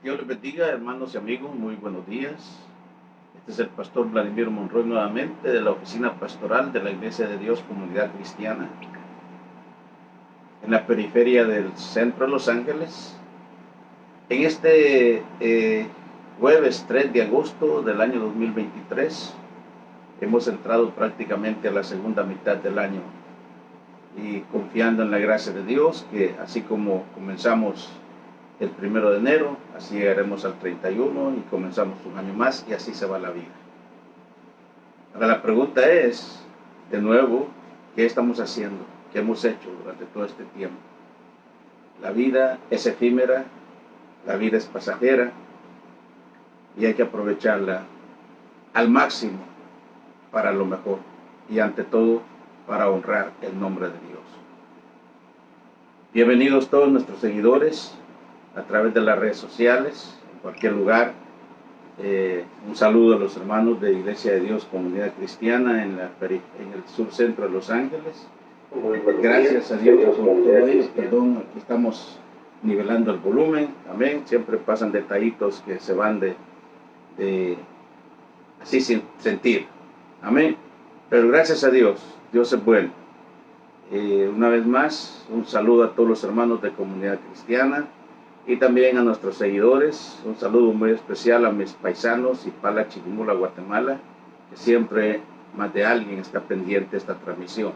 Dios les bendiga, hermanos y amigos, muy buenos días. Este es el pastor Vladimir Monroy nuevamente de la oficina pastoral de la Iglesia de Dios Comunidad Cristiana en la periferia del centro de Los Ángeles. En este jueves 3 de agosto del año 2023 hemos entrado prácticamente a la segunda mitad del año y confiando en la gracia de Dios que así como comenzamos el 1 de enero, así llegaremos al 31 y comenzamos un año más y así se va la vida. Ahora la pregunta es, de nuevo, ¿qué estamos haciendo? ¿Qué hemos hecho durante todo este tiempo? La vida es efímera, la vida es pasajera y hay que aprovecharla al máximo para lo mejor y ante todo para honrar el nombre de Dios. Bienvenidos todos nuestros seguidores a través de las redes sociales, en cualquier lugar. Un saludo a los hermanos de Iglesia de Dios Comunidad Cristiana en el sur centro de Los Ángeles. Gracias a Dios por todo ello. Perdón, aquí estamos nivelando el volumen. Amén. Siempre pasan detallitos que se van de así sin sentir. Amén. Pero gracias a Dios, Dios es bueno. Una vez más, un saludo a todos los hermanos de Comunidad Cristiana y también a nuestros seguidores. Un saludo muy especial a mis paisanos Ipala, Chiquimula, Guatemala, que siempre más de alguien está pendiente de esta transmisión.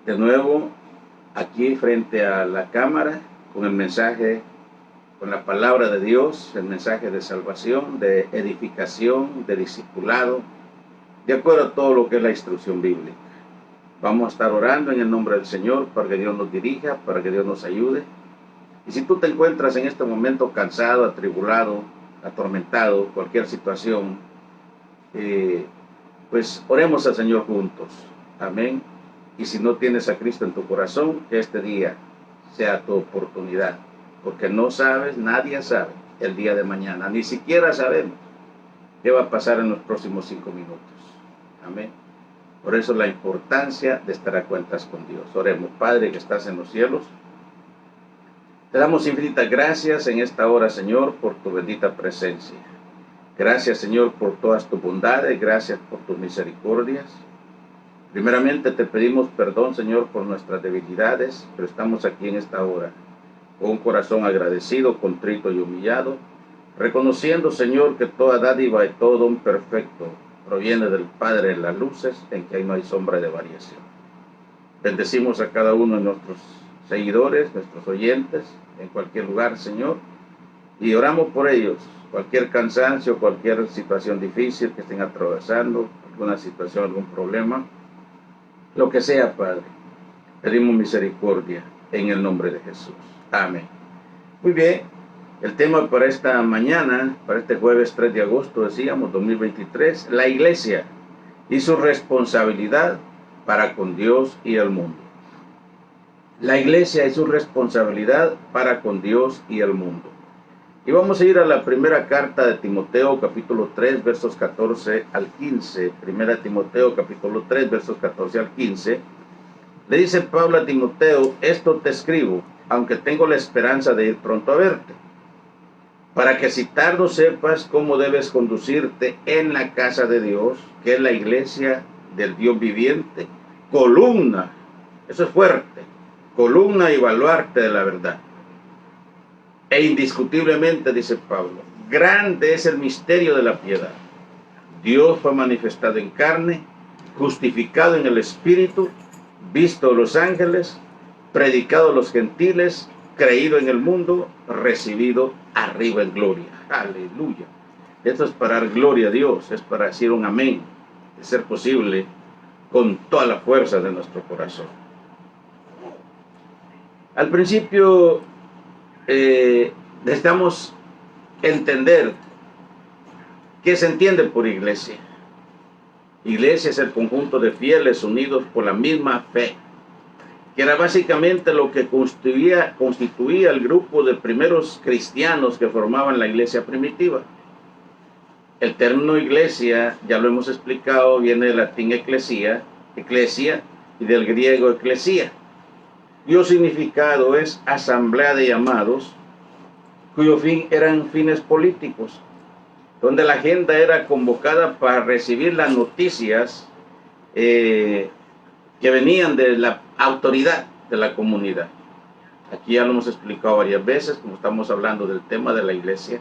De nuevo, aquí frente a la cámara, con el mensaje, con la palabra de Dios, el mensaje de salvación, de edificación, de discipulado, de acuerdo a todo lo que es la instrucción bíblica. Vamos a estar orando en el nombre del Señor para que Dios nos dirija, para que Dios nos ayude. Y si tú te encuentras en este momento cansado, atribulado, atormentado, cualquier situación, pues oremos al Señor juntos. Amén. Y si no tienes a Cristo en tu corazón, que este día sea tu oportunidad. Porque no sabes, nadie sabe el día de mañana. Ni siquiera sabemos qué va a pasar en los próximos 5 minutos. Amén. Por eso la importancia de estar a cuentas con Dios. Oremos. Padre que estás en los cielos, te damos infinitas gracias en esta hora, Señor, por tu bendita presencia. Gracias, Señor, por todas tus bondades, gracias por tus misericordias. Primeramente te pedimos perdón, Señor, por nuestras debilidades, pero estamos aquí en esta hora con un corazón agradecido, contrito y humillado, reconociendo, Señor, que toda dádiva y todo don perfecto proviene del Padre de las luces, en que ahí no hay sombra de variación. Bendecimos a cada uno de nuestros seguidores, nuestros oyentes, en cualquier lugar, Señor, y oramos por ellos. Cualquier cansancio, cualquier situación difícil que estén atravesando, alguna situación, algún problema, lo que sea, Padre, pedimos misericordia en el nombre de Jesús. Amén. Muy bien. El tema para esta mañana, para este jueves 3 de agosto, decíamos, 2023, la iglesia y su responsabilidad para con Dios y el mundo. La iglesia y su responsabilidad para con Dios y el mundo. Y vamos a ir a la primera carta de Timoteo, capítulo 3, versos 14 al 15. Primera Timoteo, capítulo 3, versos 14 al 15. Le dice Pablo a Timoteo, esto te escribo, aunque tengo la esperanza de ir pronto a verte, para que si tardo sepas cómo debes conducirte en la casa de Dios, que es la iglesia del Dios viviente, columna, eso es fuerte, columna y baluarte de la verdad. E indiscutiblemente, dice Pablo, grande es el misterio de la piedad. Dios fue manifestado en carne, justificado en el Espíritu, visto a los ángeles, predicado a los gentiles, creído en el mundo, recibido arriba en gloria. Aleluya. Esto es para dar gloria a Dios, es para decir un amén, de ser posible, con toda la fuerza de nuestro corazón. Al principio necesitamos entender qué se entiende por iglesia. Iglesia es el conjunto de fieles unidos por la misma fe, que era básicamente lo que constituía el grupo de primeros cristianos que formaban la iglesia primitiva. El término iglesia, ya lo hemos explicado, viene del latín eclesia, y del griego eclesia. Cuyo significado es asamblea de llamados cuyo fin eran fines políticos, donde la agenda era convocada para recibir las noticias que venían de la autoridad de la comunidad. Aquí ya lo hemos explicado varias veces, como estamos hablando del tema de la iglesia.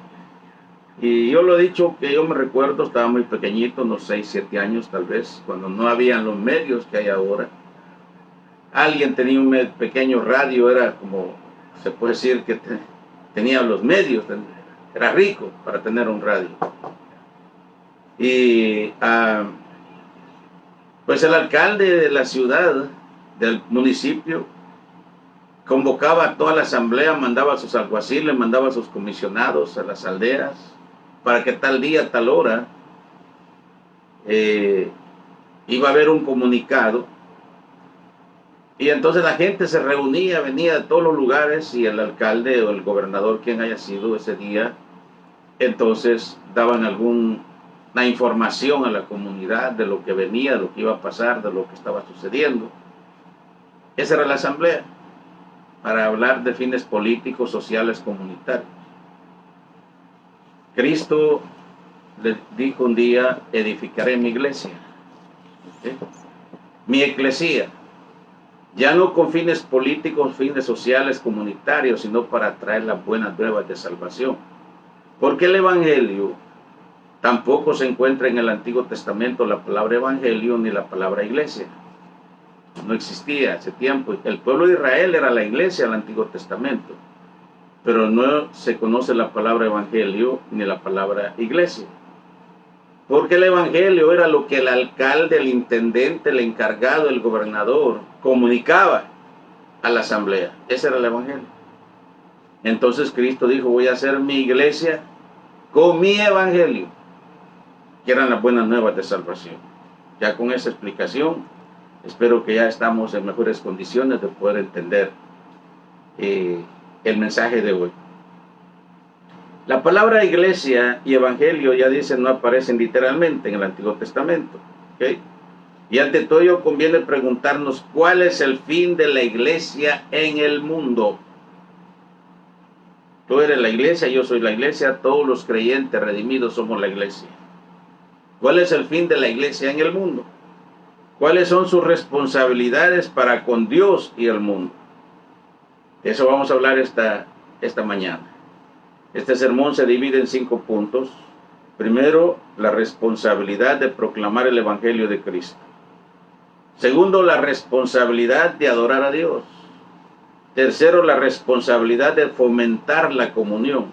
Y yo lo he dicho, que yo me recuerdo, estaba muy pequeñito, unos 6, 7 años tal vez, cuando no habían los medios que hay ahora. Alguien tenía un pequeño radio, era como, se puede decir que tenía los medios, era rico para tener un radio. Y pues el alcalde de la ciudad, del municipio, convocaba a toda la asamblea, mandaba a sus alguaciles, mandaba a sus comisionados a las aldeas, para que tal día, tal hora, iba a haber un comunicado. Y entonces la gente se reunía, venía de todos los lugares, y el alcalde o el gobernador, quien haya sido ese día, entonces daban alguna información a la comunidad de lo que venía, de lo que iba a pasar, de lo que estaba sucediendo. Esa era la asamblea, para hablar de fines políticos, sociales, comunitarios. Cristo le dijo un día: edificaré mi iglesia, mi eclesía, ya no con fines políticos, fines sociales, comunitarios, sino para traer las buenas nuevas de salvación. Porque el evangelio tampoco se encuentra en el Antiguo Testamento la palabra evangelio ni la palabra iglesia. No existía ese tiempo. El pueblo de Israel era la iglesia del Antiguo Testamento, pero no se conoce la palabra evangelio ni la palabra iglesia. Porque el evangelio era lo que el alcalde, el intendente, el encargado, el gobernador comunicaba a la asamblea. Ese era el evangelio. Entonces Cristo dijo: voy a hacer mi iglesia con mi evangelio, que eran las buenas nuevas de salvación. Ya con esa explicación, espero que ya estamos en mejores condiciones de poder entender el mensaje de hoy. La palabra iglesia y evangelio, ya dicen, no aparecen literalmente en el Antiguo Testamento. ¿Okay? Y ante todo ello conviene preguntarnos: ¿cuál es el fin de la iglesia en el mundo? Tú eres la iglesia, yo soy la iglesia, todos los creyentes redimidos somos la iglesia. ¿Cuál es el fin de la iglesia en el mundo? ¿Cuáles son sus responsabilidades para con Dios y el mundo? Eso vamos a hablar esta mañana. Este sermón se divide en 5 puntos. Primero, la responsabilidad de proclamar el evangelio de Cristo. Segundo, la responsabilidad de adorar a Dios. Tercero, la responsabilidad de fomentar la comunión.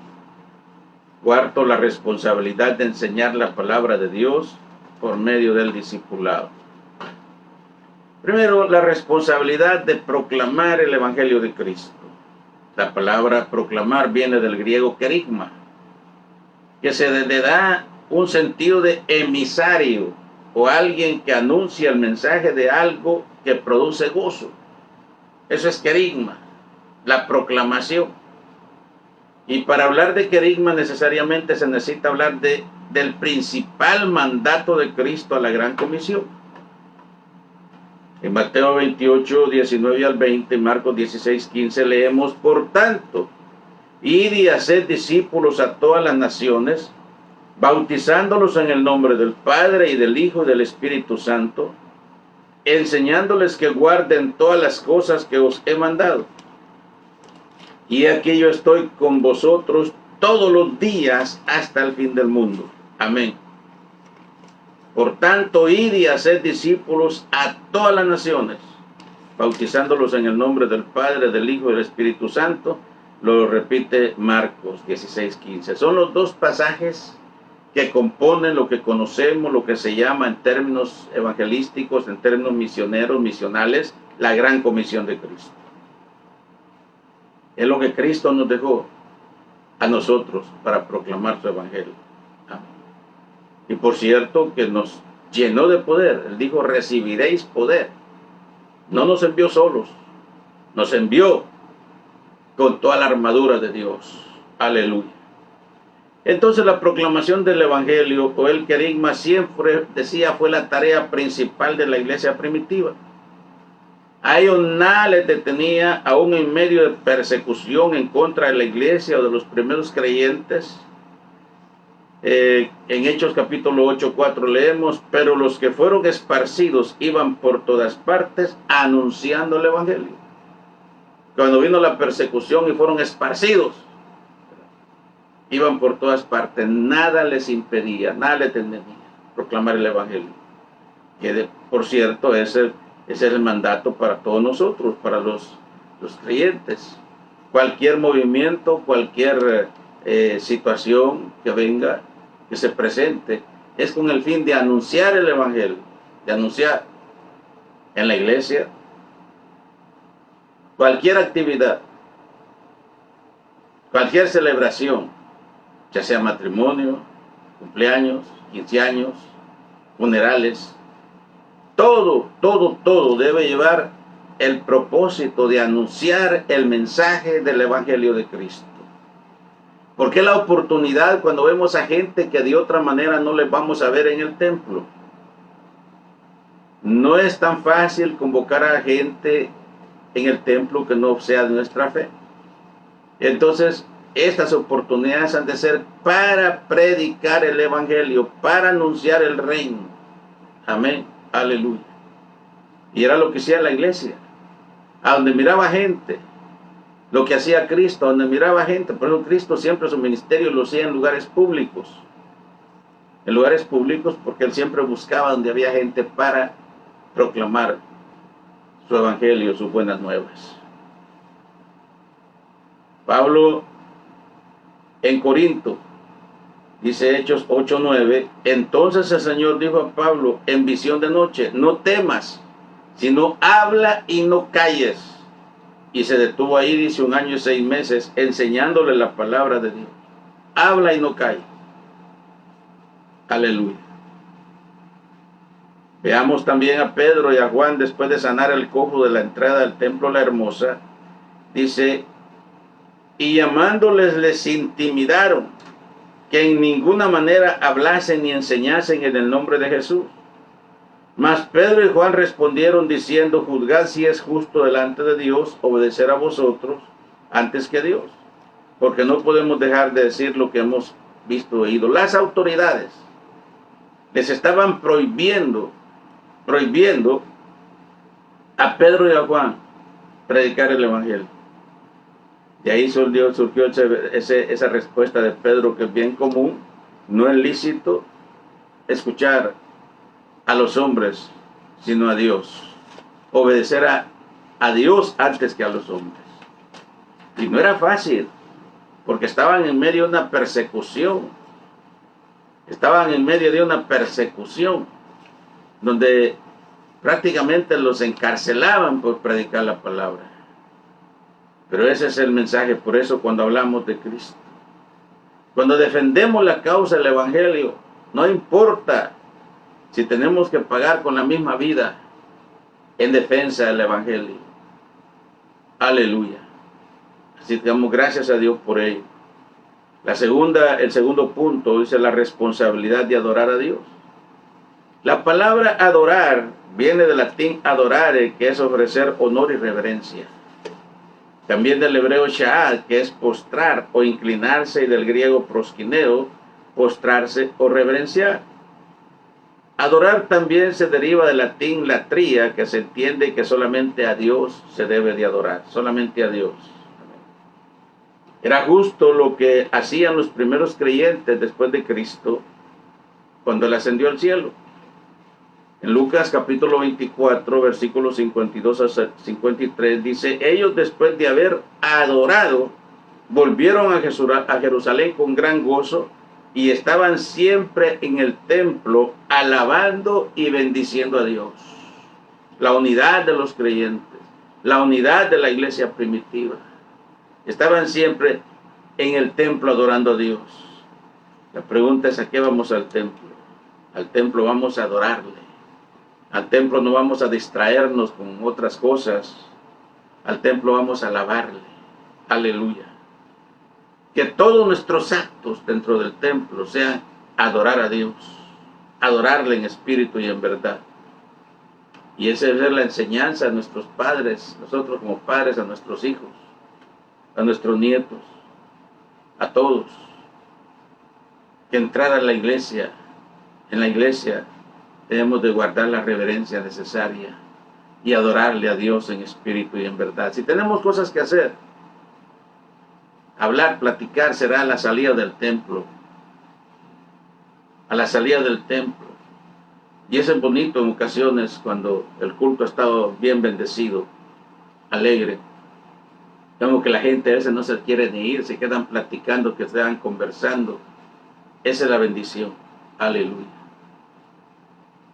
Cuarto, la responsabilidad de enseñar la palabra de Dios por medio del discipulado. Primero, la responsabilidad de proclamar el evangelio de Cristo. La palabra proclamar viene del griego kerigma, que se le da un sentido de emisario o alguien que anuncia el mensaje de algo que produce gozo. Eso es kerigma, la proclamación. Y para hablar de kerigma necesariamente se necesita hablar del principal mandato de Cristo a la gran comisión. En Mateo 28, 19 al 20, Marcos 16, 15 leemos: por tanto, id y haced discípulos a todas las naciones, bautizándolos en el nombre del Padre y del Hijo y del Espíritu Santo, enseñándoles que guarden todas las cosas que os he mandado. Y aquí yo estoy con vosotros todos los días hasta el fin del mundo. Amén. Por tanto, id y haced discípulos a todas las naciones, bautizándolos en el nombre del Padre, del Hijo y del Espíritu Santo. Lo repite Marcos 16, 15. Son los 2 pasajes que componen lo que conocemos, lo que se llama en términos evangelísticos, en términos misioneros, misionales, la gran comisión de Cristo. Es lo que Cristo nos dejó a nosotros para proclamar su evangelio. Amén. Y por cierto que nos llenó de poder. Él dijo: recibiréis poder. No nos envió solos, nos envió con toda la armadura de Dios. Aleluya. Entonces la proclamación del evangelio o el querigma siempre decía fue la tarea principal de la iglesia primitiva. A ellos nada les detenía, aún en medio de persecución en contra de la iglesia o de los primeros creyentes. En Hechos capítulo 8, 4 leemos, pero los que fueron esparcidos iban por todas partes anunciando el evangelio. Cuando vino la persecución y fueron esparcidos, iban por todas partes, nada les impedía, nada les detenía proclamar el evangelio. Que por cierto, ese es el mandato para todos nosotros, para los creyentes. Cualquier movimiento, cualquier situación que venga, que se presente, es con el fin de anunciar el evangelio, de anunciar en la iglesia, cualquier actividad, cualquier celebración, ya sea matrimonio, cumpleaños, 15 años, funerales, todo debe llevar el propósito de anunciar el mensaje del evangelio de Cristo. Porque la oportunidad cuando vemos a gente que de otra manera no les vamos a ver en el templo. No es tan fácil convocar a gente en el templo que no sea de nuestra fe. Entonces, estas oportunidades han de ser para predicar el evangelio, para anunciar el reino. Amén, aleluya. Y era lo que hacía la iglesia, a donde miraba gente, lo que hacía Cristo, donde miraba gente. Por eso Cristo siempre su ministerio lo hacía en lugares públicos. En lugares públicos, porque Él siempre buscaba donde había gente para proclamar su evangelio, sus buenas nuevas. Pablo en Corinto, dice Hechos 8:9, entonces el Señor dijo a Pablo en visión de noche, no temas, sino habla y no calles. Y se detuvo ahí, dice, 1 año y 6 meses, enseñándole la palabra de Dios. Habla y no calles. Aleluya. Veamos también a Pedro y a Juan después de sanar el cojo de la entrada del templo La Hermosa. Dice, y llamándoles les intimidaron que en ninguna manera hablasen ni enseñasen en el nombre de Jesús. Mas Pedro y Juan respondieron diciendo, juzgad si es justo delante de Dios obedecer a vosotros antes que a Dios, porque no podemos dejar de decir lo que hemos visto y oído. Las autoridades les estaban prohibiendo a Pedro y a Juan predicar el evangelio. De ahí surgió esa respuesta de Pedro, que es bien común, no es lícito escuchar a los hombres, sino a Dios. Obedecer a Dios antes que a los hombres. Y no era fácil, porque estaban en medio de una persecución. Estaban en medio de una persecución, donde prácticamente los encarcelaban por predicar la palabra. Pero ese es el mensaje. Por eso cuando hablamos de Cristo, cuando defendemos la causa del evangelio, no importa si tenemos que pagar con la misma vida en defensa del evangelio. Aleluya. Así que damos gracias a Dios por ello. El segundo punto dice la responsabilidad de adorar a Dios. La palabra adorar viene del latín adorare, que es ofrecer honor y reverencia. También del hebreo sha'ad, que es postrar o inclinarse, y del griego proskineo, postrarse o reverenciar. Adorar también se deriva del latín latría, que se entiende que solamente a Dios se debe de adorar, solamente a Dios. Era justo lo que hacían los primeros creyentes después de Cristo, cuando Él ascendió al cielo. En Lucas capítulo 24, versículos 52 a 53, dice, ellos después de haber adorado, volvieron a Jerusalén con gran gozo, y estaban siempre en el templo alabando y bendiciendo a Dios. La unidad de los creyentes, la unidad de la iglesia primitiva. Estaban siempre en el templo adorando a Dios. La pregunta es, ¿a qué vamos al templo? Al templo vamos a adorarle. Al templo no vamos a distraernos con otras cosas. Al templo vamos a alabarle. Aleluya. Que todos nuestros actos dentro del templo sean adorar a Dios, adorarle en espíritu y en verdad. Y esa es la enseñanza a nuestros padres, nosotros como padres, a nuestros hijos, a nuestros nietos, a todos. Que entrar a la iglesia, en la iglesia debemos de guardar la reverencia necesaria y adorarle a Dios en espíritu y en verdad. Si tenemos cosas que hacer, hablar, platicar será a la salida del templo. A la salida del templo. Y eso es bonito en ocasiones cuando el culto ha estado bien bendecido, alegre. Vemos que la gente a veces no se quiere ni ir, se quedan platicando, que se van conversando. Esa es la bendición. Aleluya.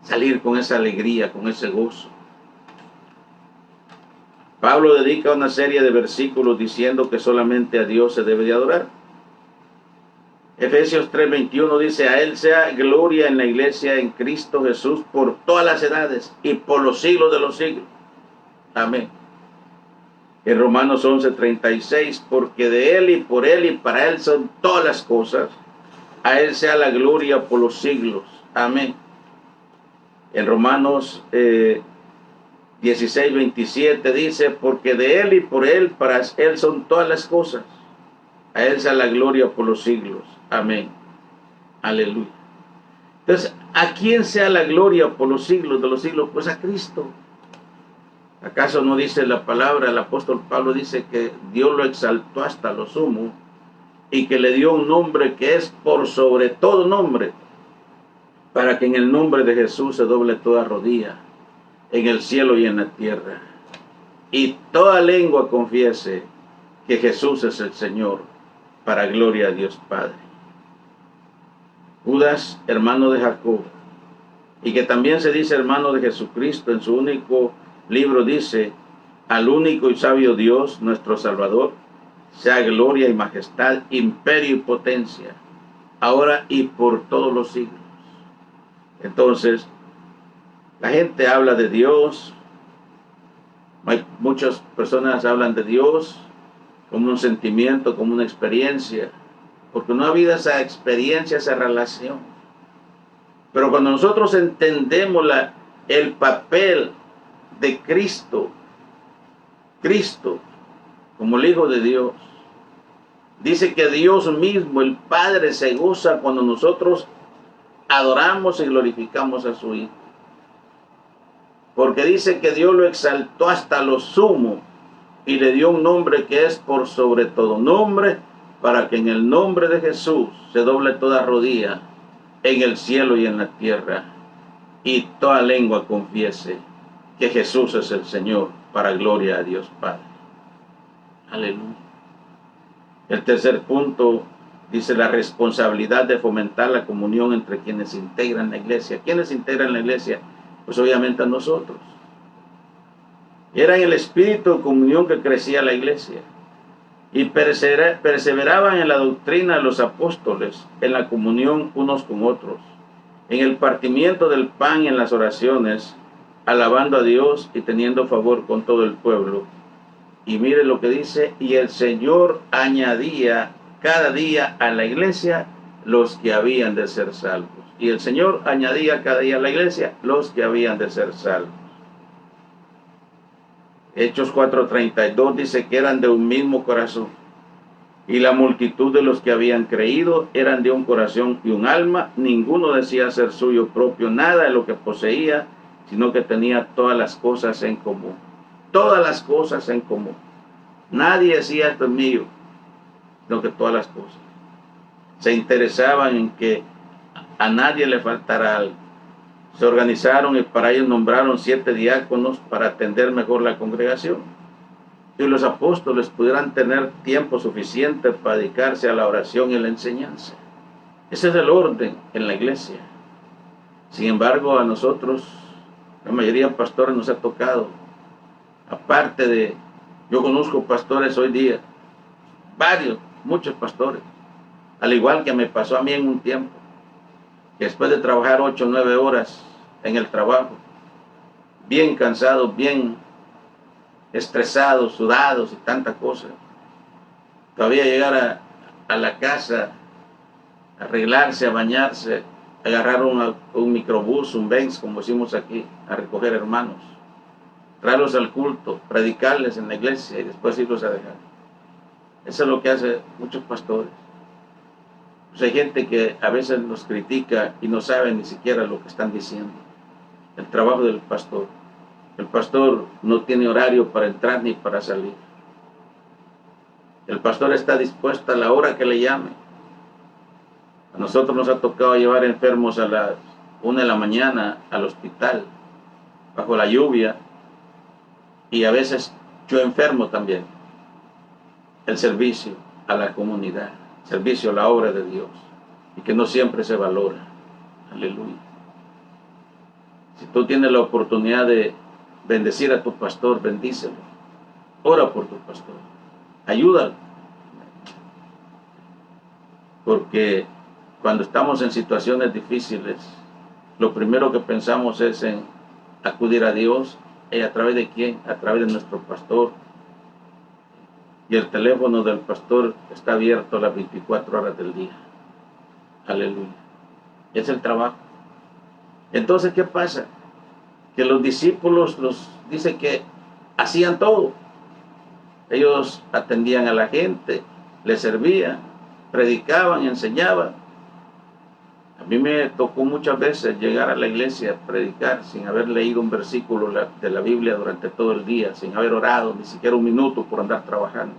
Salir con esa alegría, con ese gozo. Pablo dedica una serie de versículos diciendo que solamente a Dios se debe de adorar. Efesios 3:21 dice: a Él sea gloria en la iglesia en Cristo Jesús por todas las edades y por los siglos de los siglos. Amén. En Romanos 11:36, porque de Él y por Él y para Él son todas las cosas. A Él sea la gloria por los siglos. Amén. En Romanos 16:27 dice: porque de Él y por Él, para Él son todas las cosas. A Él sea la gloria por los siglos. Amén. Aleluya. Entonces, ¿a quién sea la gloria por los siglos de los siglos? Pues a Cristo. ¿Acaso no dice la palabra? El apóstol Pablo dice que Dios lo exaltó hasta lo sumo y que le dio un nombre que es por sobre todo nombre, para que en el nombre de Jesús se doble toda rodilla, en el cielo y en la tierra, y toda lengua confiese que Jesús es el Señor, para gloria a Dios Padre. Judas, hermano de Jacob, y que también se dice hermano de Jesucristo, en su único libro dice: al único y sabio Dios, nuestro Salvador, sea gloria y majestad, imperio y potencia, ahora y por todos los siglos. Entonces, la gente habla de Dios, muchas personas hablan de Dios como un sentimiento, como una experiencia, porque no ha habido esa experiencia, esa relación. Pero cuando nosotros entendemos el papel de Cristo como el Hijo de Dios, dice que Dios mismo, el Padre, se goza cuando nosotros adoramos y glorificamos a su Hijo. Porque dice que Dios lo exaltó hasta lo sumo y le dio un nombre que es por sobre todo nombre, para que en el nombre de Jesús se doble toda rodilla en el cielo y en la tierra, y toda lengua confiese que Jesús es el Señor, para gloria a Dios Padre. Aleluya. El tercer punto dice la responsabilidad de fomentar la comunión entre quienes integran la iglesia. ¿Quiénes integran la iglesia? Pues obviamente a nosotros. Era en el espíritu de comunión que crecía la iglesia, y perseveraban en la doctrina de los apóstoles, en la comunión unos con otros, en el partimiento del pan y en las oraciones, alabando a Dios y teniendo favor con todo el pueblo. Y mire lo que dice: y el Señor añadía cada día a la iglesia los que habían de ser salvos. Y el Señor añadía cada día a la iglesia los que habían de ser salvos. Hechos 4:32 dice que eran de un mismo corazón, y la multitud de los que habían creído eran de un corazón y un alma. Ninguno decía ser suyo propio nada de lo que poseía, sino que tenía todas las cosas en común. Todas las cosas en común. Nadie decía esto es mío, sino que todas las cosas. Se interesaban en que a nadie le faltara algo. Se organizaron y para ellos nombraron 7 diáconos para atender mejor la congregación. Y los apóstoles pudieran tener tiempo suficiente para dedicarse a la oración y la enseñanza. Ese es el orden en la iglesia. Sin embargo, a nosotros, la mayoría de pastores nos ha tocado, aparte de, yo conozco pastores hoy día, muchos pastores, al igual que me pasó a mí en un tiempo, que después de trabajar 8 o 9 horas en el trabajo, bien cansados, bien estresados, sudados y tanta cosa, todavía llegar a la casa, arreglarse, a bañarse, agarrar un microbús, un Benz, como decimos aquí, a recoger hermanos. traerlos al culto, predicarles en la iglesia y después irlos a dejar. Eso es lo que hacen muchos pastores. Pues hay gente que a veces nos critica y no sabe ni siquiera lo que están diciendo. El trabajo del pastor. El pastor no tiene horario para entrar ni para salir. El pastor está dispuesto a la hora que le llame. A nosotros nos ha tocado llevar enfermos a las 1 de la mañana al hospital, bajo la lluvia, y a veces yo enfermo también. El servicio a la comunidad, servicio a la obra de Dios, y que no siempre se valora. Aleluya. Si tú tienes la oportunidad de bendecir a tu pastor, bendícelo. Ora por tu pastor. Ayúdalo. Porque cuando estamos en situaciones difíciles, lo primero que pensamos es en acudir a Dios. ¿Y a través de quién? A través de nuestro pastor. Y el teléfono del pastor está abierto las 24 horas del día. Aleluya. Es el trabajo. Entonces, ¿qué pasa? Que los discípulos dice que hacían todo. Ellos atendían a la gente, les servían, predicaban, enseñaban. A mí me tocó muchas veces llegar a la iglesia a predicar sin haber leído un versículo de la Biblia durante todo el día, sin haber orado ni siquiera un minuto por andar trabajando.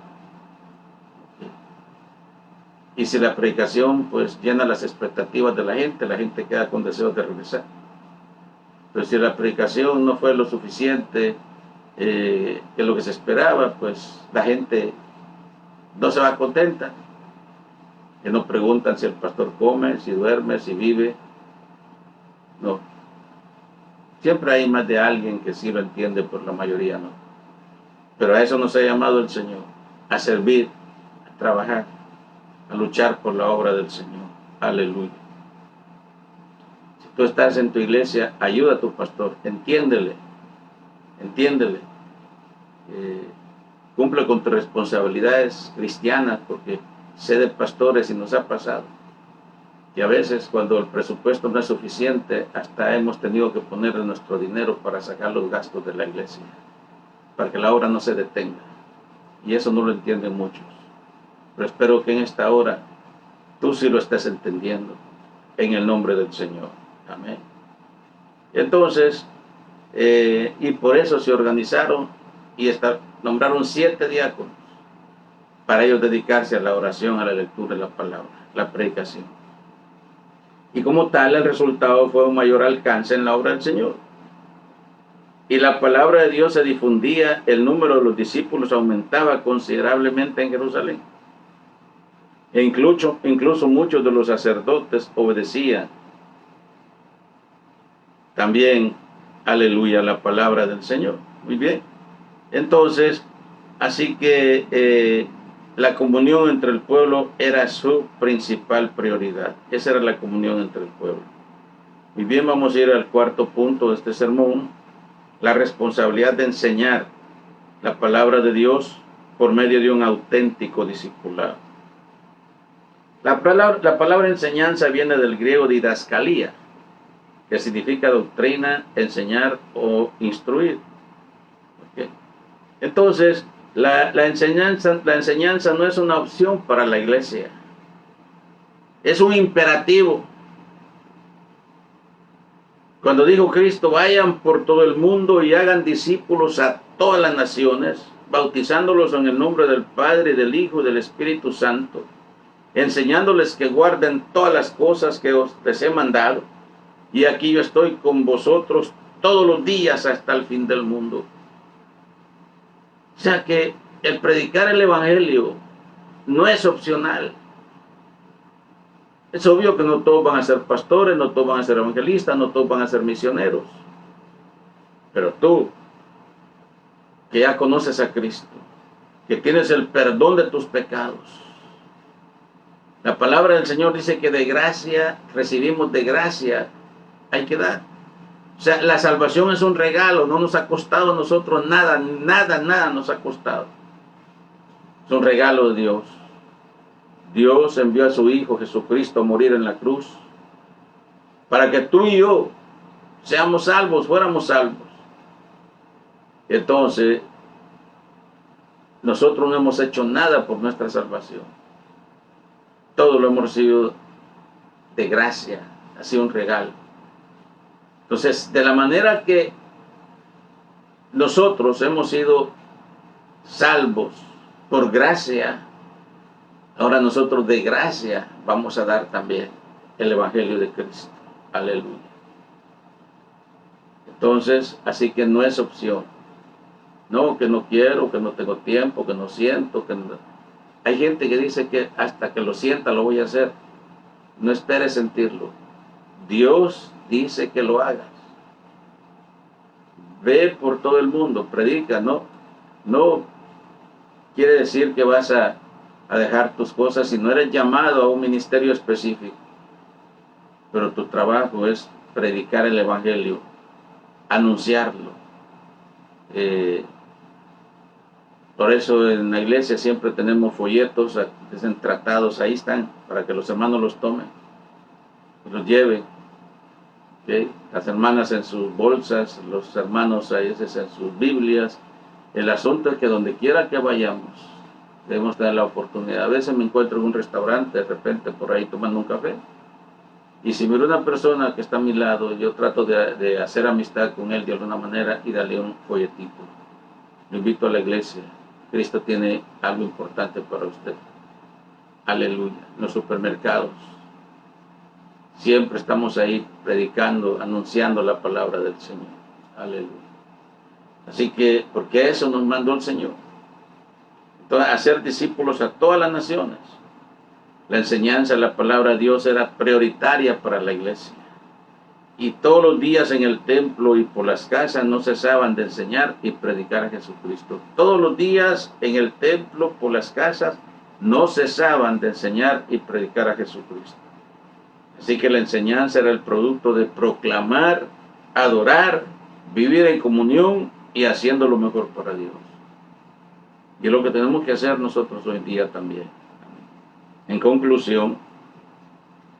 Y si la predicación pues llena las expectativas de la gente queda con deseos de regresar. Pero si la predicación no fue lo suficiente, que lo que se esperaba, pues la gente no se va contenta. Que no preguntan si el pastor come, si duerme, si vive. No. Siempre hay más de alguien que sí lo entiende, pero la mayoría no. Pero a eso nos ha llamado el Señor, a servir, a trabajar, a luchar por la obra del Señor. Aleluya. Si tú estás en tu iglesia, ayuda a tu pastor, entiéndele, cumple con tus responsabilidades cristianas, porque sé de pastores y nos ha pasado que a veces cuando el presupuesto no es suficiente, hasta hemos tenido que ponerle nuestro dinero para sacar los gastos de la iglesia, para que la obra no se detenga. Y eso no lo entienden muchos. Pero espero que en esta hora tú sí lo estés entendiendo, en el nombre del Señor. Amén. Entonces, y por eso se organizaron y nombraron 7 diáconos para ellos dedicarse a la oración, a la lectura de la palabra, la predicación. Y como tal, el resultado fue un mayor alcance en la obra del Señor. Y la palabra de Dios se difundía, el número de los discípulos aumentaba considerablemente en Jerusalén. E incluso muchos de los sacerdotes obedecían también, aleluya, la palabra del Señor. Muy bien. Entonces, así que la comunión entre el pueblo era su principal prioridad. Esa era la comunión entre el pueblo. Muy bien, vamos a ir al cuarto punto de este sermón. La responsabilidad de enseñar la palabra de Dios por medio de un auténtico discipulado. La palabra enseñanza viene del griego didascalía, que significa doctrina, enseñar o instruir. ¿Okay? Entonces, la enseñanza no es una opción para la iglesia, es un imperativo. Cuando dijo Cristo, vayan por todo el mundo y hagan discípulos a todas las naciones, bautizándolos en el nombre del Padre, del Hijo y del Espíritu Santo, enseñándoles que guarden todas las cosas que les he mandado, y aquí yo estoy con vosotros todos los días hasta el fin del mundo. O sea que el predicar el Evangelio no es opcional. Es obvio que no todos van a ser pastores, no todos van a ser evangelistas, no todos van a ser misioneros. Pero tú, que ya conoces a Cristo, que tienes el perdón de tus pecados, la palabra del Señor dice que de gracia recibimos, de gracia hay que dar. O sea, la salvación es un regalo, no nos ha costado a nosotros nada nos ha costado. Es un regalo de Dios. Dios envió a su Hijo Jesucristo a morir en la cruz para que tú y yo seamos salvos, fuéramos salvos. Entonces, nosotros no hemos hecho nada por nuestra salvación. Todo lo hemos recibido de gracia, ha sido un regalo. Entonces, de la manera que nosotros hemos sido salvos por gracia, ahora nosotros de gracia vamos a dar también el Evangelio de Cristo. Aleluya. Entonces, así que no es opción. No, que no quiero, que no tengo tiempo, que no siento, que no. Hay gente que dice que hasta que lo sienta lo voy a hacer. No esperes sentirlo. Dios dice que lo hagas. Ve por todo el mundo, predica, ¿no? No quiere decir que vas a dejar tus cosas si no eres llamado a un ministerio específico. Pero tu trabajo es predicar el Evangelio, anunciarlo. Por eso en la iglesia siempre tenemos folletos, tratados, ahí están, para que los hermanos los tomen y los lleven. ¿Okay? Las hermanas en sus bolsas, los hermanos a veces en sus Biblias. El asunto es que donde quiera que vayamos, debemos tener la oportunidad. A veces me encuentro en un restaurante, de repente por ahí tomando un café, y si miro una persona que está a mi lado, yo trato de hacer amistad con él de alguna manera y darle un folletito. Lo invito a la iglesia. Cristo tiene algo importante para usted. Aleluya. En los supermercados siempre estamos ahí predicando, anunciando la palabra del Señor. Aleluya. Así que, porque eso nos mandó el Señor. Entonces, hacer discípulos a todas las naciones. La enseñanza de la palabra de Dios era prioritaria para la iglesia. Y todos los días en el templo y por las casas no cesaban de enseñar y predicar a Jesucristo. Todos los días en el templo, por las casas, no cesaban de enseñar y predicar a Jesucristo. Así que la enseñanza era el producto de proclamar, adorar, vivir en comunión y haciendo lo mejor para Dios. Y es lo que tenemos que hacer nosotros hoy en día también. En conclusión,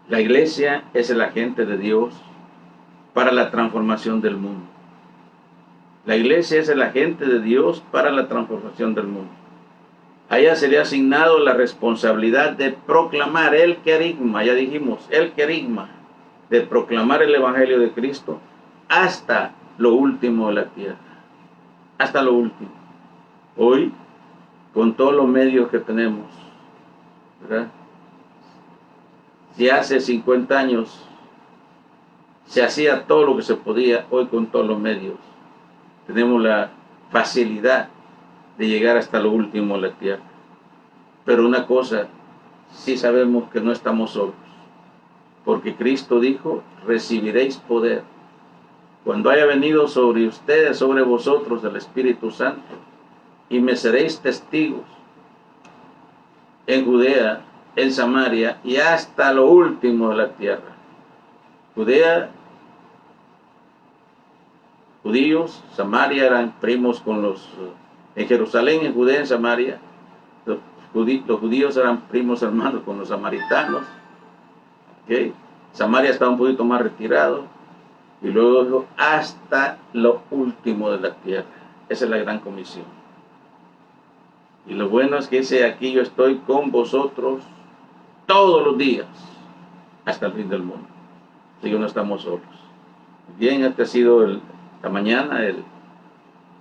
la iglesia es el agente de Dios para la transformación del mundo. La iglesia es el agente de Dios para la transformación del mundo. A ella se le ha asignado la responsabilidad de proclamar el querigma, ya dijimos, el querigma, de proclamar el Evangelio de Cristo hasta lo último de la tierra. Hasta lo último. Hoy, con todos los medios que tenemos, ¿verdad? Si hace 50 años se hacía todo lo que se podía, hoy con todos los medios tenemos la facilidad de llegar hasta lo último de la tierra. Pero una cosa, sí sabemos que no estamos solos, porque Cristo dijo, recibiréis poder cuando haya venido sobre ustedes, sobre vosotros el Espíritu Santo, y me seréis testigos en Judea, en Samaria y hasta lo último de la tierra. Judea, judíos, Samaria eran primos con los, en Jerusalén, en Judea, en Samaria, los judíos eran primos hermanos con los samaritanos. ¿Okay? Samaria estaba un poquito más retirado, y luego dijo, hasta lo último de la tierra. Esa es la gran comisión. Y lo bueno es que dice, aquí yo estoy con vosotros todos los días, hasta el fin del mundo. Así que no estamos solos. Bien, este ha sido esta mañana el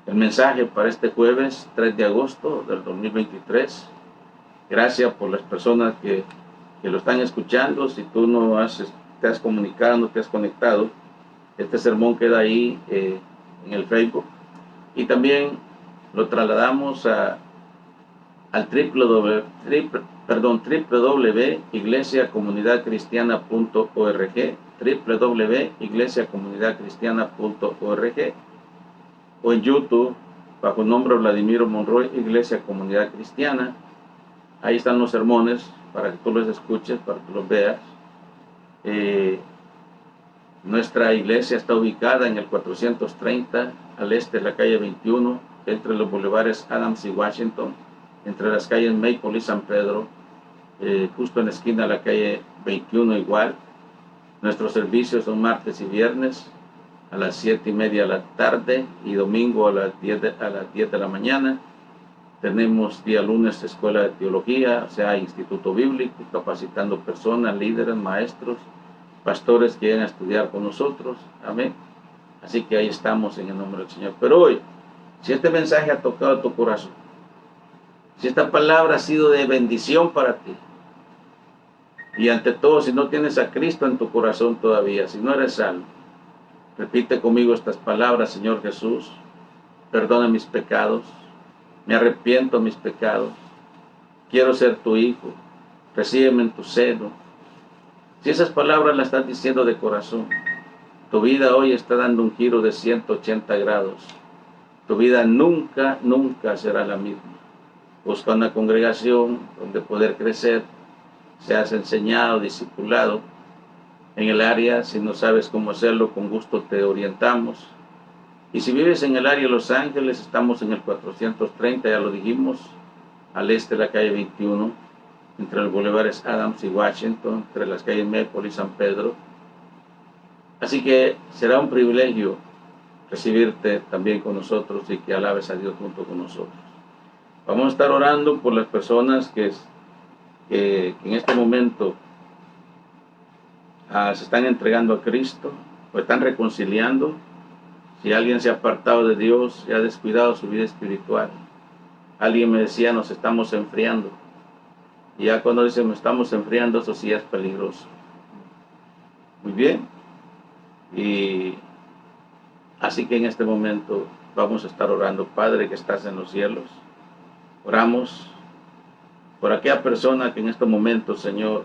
mensaje para este jueves 3 de agosto del 2023. Gracias por las personas que lo están escuchando. Si tú no te has comunicado, no te has conectado, este sermón queda ahí en el Facebook. Y también lo trasladamos al www.iglesiacomunidadcristiana.org, www.iglesiacomunidadcristiana.org, o en YouTube bajo el nombre Vladimiro Monroy, Iglesia Comunidad Cristiana. Ahí están los sermones para que tú los escuches, para que los veas. Nuestra iglesia está ubicada en el 430 al este de la calle 21, entre los bulevares Adams y Washington, entre las calles Maple y San Pedro, justo en la esquina de la calle 21 igual. Nuestros servicios son martes y viernes a las 7:30 de la tarde y domingo a las 10 de la mañana. Tenemos día lunes escuela de teología, o sea, instituto bíblico, capacitando personas, líderes, maestros, pastores que llegan a estudiar con nosotros. Amén. Así que ahí estamos en el nombre del Señor. Pero hoy, si este mensaje ha tocado tu corazón, si esta palabra ha sido de bendición para ti, y ante todo, si no tienes a Cristo en tu corazón todavía, si no eres salvo, repite conmigo estas palabras: Señor Jesús, perdona mis pecados, me arrepiento de mis pecados, quiero ser tu hijo, recíbeme en tu seno. Si esas palabras las estás diciendo de corazón, tu vida hoy está dando un giro de 180 grados. Tu vida nunca, nunca será la misma. Busca una congregación donde poder crecer, seas enseñado, discipulado. En el área, si no sabes cómo hacerlo, con gusto te orientamos. Y si vives en el área de Los Ángeles, estamos en el 430, ya lo dijimos, al este de la calle 21, entre los bulevares Adams y Washington, entre las calles Maple y San Pedro. Así que será un privilegio recibirte también con nosotros y que alabes a Dios junto con nosotros. Vamos a estar orando por las personas que en este momento se están entregando a Cristo o están reconciliando. Si alguien se ha apartado de Dios y ha descuidado su vida espiritual, alguien me decía, nos estamos enfriando. Y ya cuando dice nos estamos enfriando, eso sí es peligroso. Muy bien. Y así que en este momento vamos a estar orando. Padre que estás en los cielos, oramos por aquella persona que en este momento, Señor,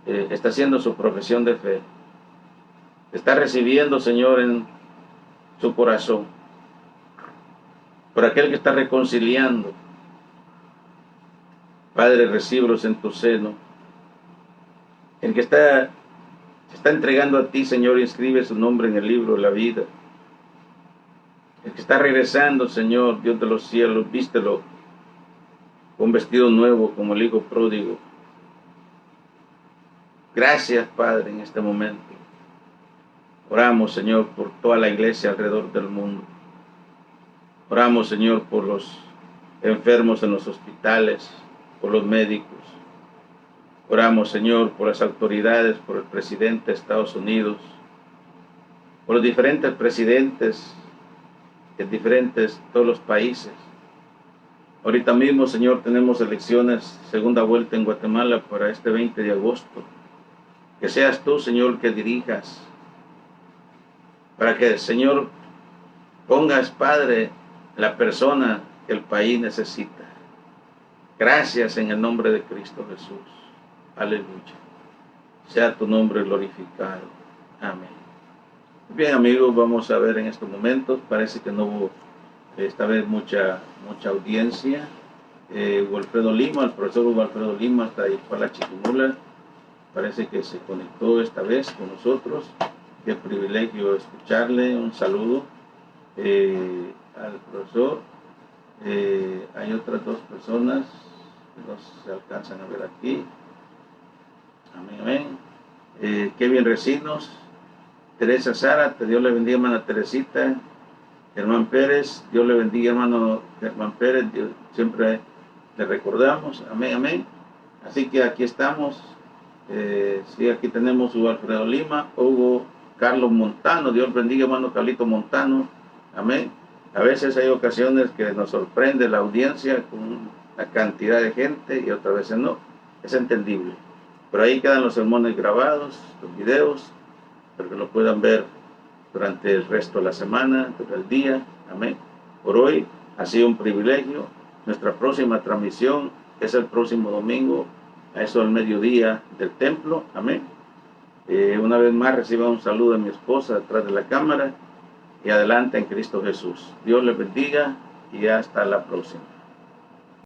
está haciendo su profesión de fe, está recibiendo, Señor, en su corazón, por aquel que está reconciliando. Padre, recíbelos en tu seno. El que se está entregando a ti, Señor, inscribe su nombre en el libro de la vida. El que está regresando, Señor, Dios de los cielos, vístelo con vestido nuevo como el hijo pródigo. Gracias, Padre, en este momento. Oramos, Señor, por toda la iglesia alrededor del mundo. Oramos, Señor, por los enfermos en los hospitales, por los médicos. Oramos, Señor, por las autoridades, por el presidente de Estados Unidos, por los diferentes presidentes de todos los países. Ahorita mismo, Señor, tenemos elecciones, segunda vuelta en Guatemala para este 20 de agosto. Que seas tú, Señor, que dirijas, para que, Señor, pongas, Padre, la persona que el país necesita. Gracias en el nombre de Cristo Jesús. Aleluya. Sea tu nombre glorificado. Amén. Bien, amigos, vamos a ver en estos momentos. Parece que no hubo esta vez mucha audiencia. Wilfredo Lima, el profesor Wilfredo Lima está ahí para la Chiquimula. Parece que se conectó esta vez con nosotros. Qué privilegio escucharle. Un saludo al profesor. Hay otras dos personas que no se alcanzan a ver aquí. Amén, amén. Kevin Recinos, Teresa Sara, Dios le bendiga, hermana Teresita. Germán Pérez, Dios le bendiga, hermano Germán Pérez, Dios, siempre le recordamos. Amén, amén. Así que aquí estamos. Sí, aquí tenemos a Alfredo Lima, Hugo Carlos Montano, Dios bendiga, hermano Carlito Montano. Amén. A veces hay ocasiones que nos sorprende la audiencia con la cantidad de gente y otras veces no. Es entendible. Pero ahí quedan los sermones grabados, los videos, para que lo puedan ver durante el resto de la semana, durante el día. Amén. Por hoy ha sido un privilegio. Nuestra próxima transmisión es el próximo domingo, a eso del mediodía del templo. Amén. Una vez más reciba un saludo de mi esposa detrás de la cámara y adelante en Cristo Jesús. Dios les bendiga y hasta la próxima.